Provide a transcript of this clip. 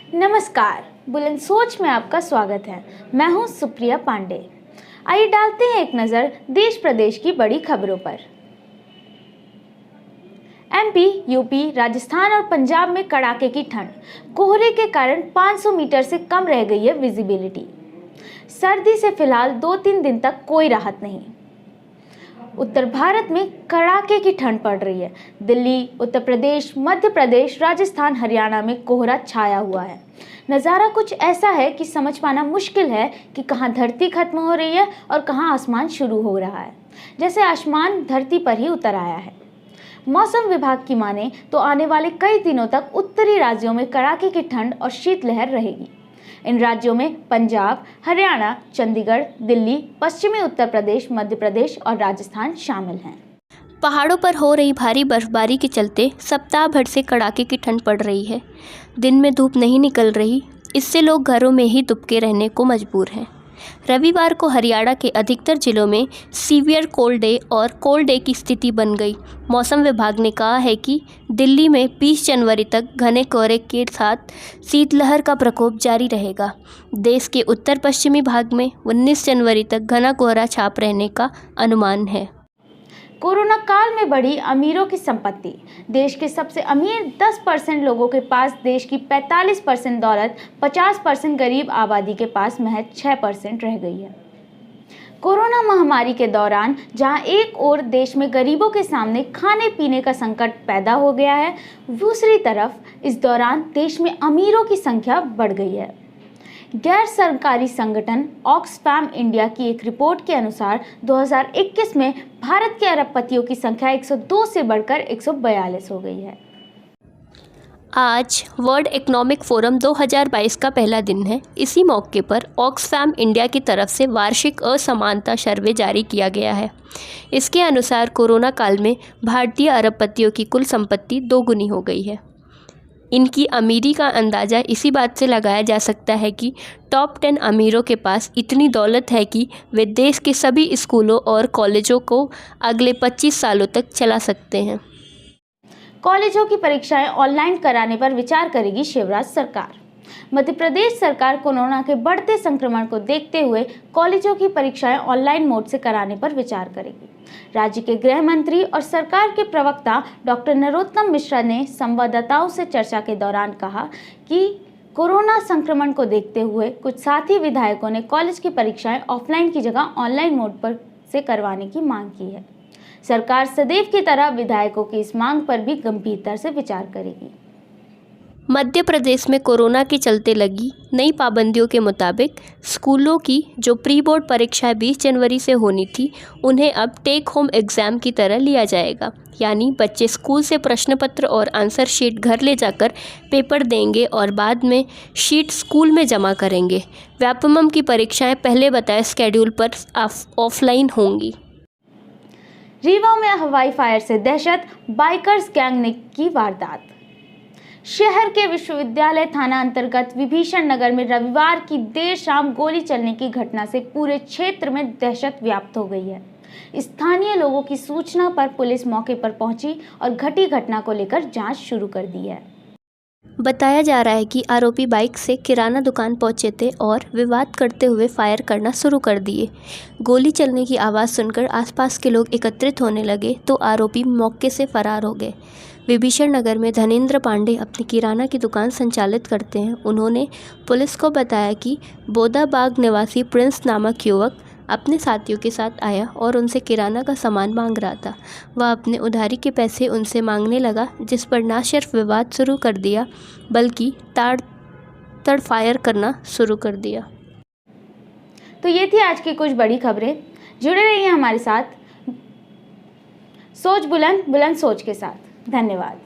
नमस्कार, बुलंद सोच में आपका स्वागत है। मैं हूं सुप्रिया पांडे। आइए डालते हैं एक नज़र देश प्रदेश की बड़ी खबरों पर। एमपी, यूपी, राजस्थान और पंजाब में कड़ाके की ठंड। कोहरे के कारण 500 मीटर से कम रह गई है विजिबिलिटी। सर्दी से फिलहाल 2-3 दिन तक कोई राहत नहीं। उत्तर भारत में कड़ाके की ठंड पड़ रही है। दिल्ली, उत्तर प्रदेश, मध्य प्रदेश, राजस्थान, हरियाणा में कोहरा छाया हुआ है। नज़ारा कुछ ऐसा है कि समझ पाना मुश्किल है कि कहाँ धरती खत्म हो रही है और कहाँ आसमान शुरू हो रहा है, जैसे आसमान धरती पर ही उतर आया है। मौसम विभाग की माने तो आने वाले कई दिनों तक उत्तरी राज्यों में कड़ाके की ठंड और शीतलहर रहेगी। इन राज्यों में पंजाब, हरियाणा, चंडीगढ़, दिल्ली, पश्चिमी उत्तर प्रदेश, मध्य प्रदेश और राजस्थान शामिल हैं। पहाड़ों पर हो रही भारी बर्फबारी के चलते सप्ताह भर से कड़ाके की ठंड पड़ रही है। दिन में धूप नहीं निकल रही, इससे लोग घरों में ही दुबके रहने को मजबूर हैं। रविवार को हरियाणा के अधिकतर जिलों में सीवियर कोल्ड डे और कोल्ड डे की स्थिति बन गई। मौसम विभाग ने कहा है कि दिल्ली में 20 जनवरी तक घने कोहरे के साथ शीतलहर का प्रकोप जारी रहेगा। देश के उत्तर पश्चिमी भाग में 19 जनवरी तक घना कोहरा छाप रहने का अनुमान है। कोरोना काल में बढ़ी अमीरों की संपत्ति। देश के सबसे अमीर 10% लोगों के पास देश की 45% दौलत, 50% गरीब आबादी के पास महज 6% रह गई है। कोरोना महामारी के दौरान जहां एक ओर देश में गरीबों के सामने खाने पीने का संकट पैदा हो गया है, दूसरी तरफ इस दौरान देश में अमीरों की संख्या बढ़ गई है। गैर सरकारी संगठन ऑक्सफैम इंडिया की एक रिपोर्ट के अनुसार 2021 में भारत के अरबपतियों की संख्या 102 से बढ़कर 142 हो गई है। आज वर्ल्ड इकोनॉमिक फोरम 2022 का पहला दिन है। इसी मौके पर ऑक्सफैम इंडिया की तरफ से वार्षिक असमानता सर्वे जारी किया गया है। इसके अनुसार कोरोना काल में भारतीय अरबपतियों की कुल संपत्ति दोगुनी हो गई है। इनकी अमीरी का अंदाज़ा इसी बात से लगाया जा सकता है कि टॉप 10 अमीरों के पास इतनी दौलत है कि वे देश के सभी स्कूलों और कॉलेजों को अगले 25 सालों तक चला सकते हैं। कॉलेजों की परीक्षाएं ऑनलाइन कराने पर विचार करेगी शिवराज सरकार। मध्य प्रदेश सरकार कोरोना के बढ़ते संक्रमण को देखते हुए कॉलेजों की परीक्षाएं ऑनलाइन मोड से कराने पर विचार करेगी। राज्य के गृह मंत्री और सरकार के प्रवक्ता डॉक्टर नरोत्तम मिश्रा ने संवाददाताओं से चर्चा के दौरान कहा कि कोरोना संक्रमण को देखते हुए कुछ साथी विधायकों ने कॉलेज की परीक्षाएं ऑफलाइन की जगह ऑनलाइन मोड पर से करवाने की मांग की है। सरकार सदैव की तरह विधायकों की इस मांग पर भी गंभीरता से विचार करेगी। मध्य प्रदेश में कोरोना के चलते लगी नई पाबंदियों के मुताबिक स्कूलों की जो प्री बोर्ड परीक्षाएं 20 जनवरी से होनी थी, उन्हें अब टेक होम एग्ज़ाम की तरह लिया जाएगा। यानी बच्चे स्कूल से प्रश्न पत्र और आंसर शीट घर ले जाकर पेपर देंगे और बाद में शीट स्कूल में जमा करेंगे। व्यापमं की परीक्षाएं पहले बताए स्केड्यूल पर ऑफलाइन होंगी। रीवा में हवाई फायर से दहशत, बाइकर्स गैंग ने की वारदात। शहर के विश्वविद्यालय थाना अंतर्गत विभीषण नगर में रविवार की देर शाम गोली चलने की घटना से पूरे क्षेत्र में दहशत व्याप्त हो गई है। स्थानीय लोगों की सूचना पर पुलिस मौके पर पहुंची और घटी घटना को लेकर जांच शुरू कर दी है। बताया जा रहा है कि आरोपी बाइक से किराना दुकान पहुंचे थे और विवाद करते हुए फायर करना शुरू कर दिए। गोली चलने की आवाज़ सुनकर आसपास के लोग एकत्रित होने लगे तो आरोपी मौके से फरार हो गए। विभीषण नगर में धनेंद्र पांडे अपनी किराना की दुकान संचालित करते हैं। उन्होंने पुलिस को बताया कि बोदाबाग निवासी प्रिंस नामक युवक अपने साथियों के साथ आया और उनसे किराना का सामान मांग रहा था। वह अपने उधारी के पैसे उनसे मांगने लगा, जिस पर ना सिर्फ विवाद शुरू कर दिया बल्कि ताड़ फायर करना शुरू कर दिया। तो ये थी आज की कुछ बड़ी खबरें। जुड़े रहिए हमारे साथ सोच बुलंद सोच के साथ। धन्यवाद।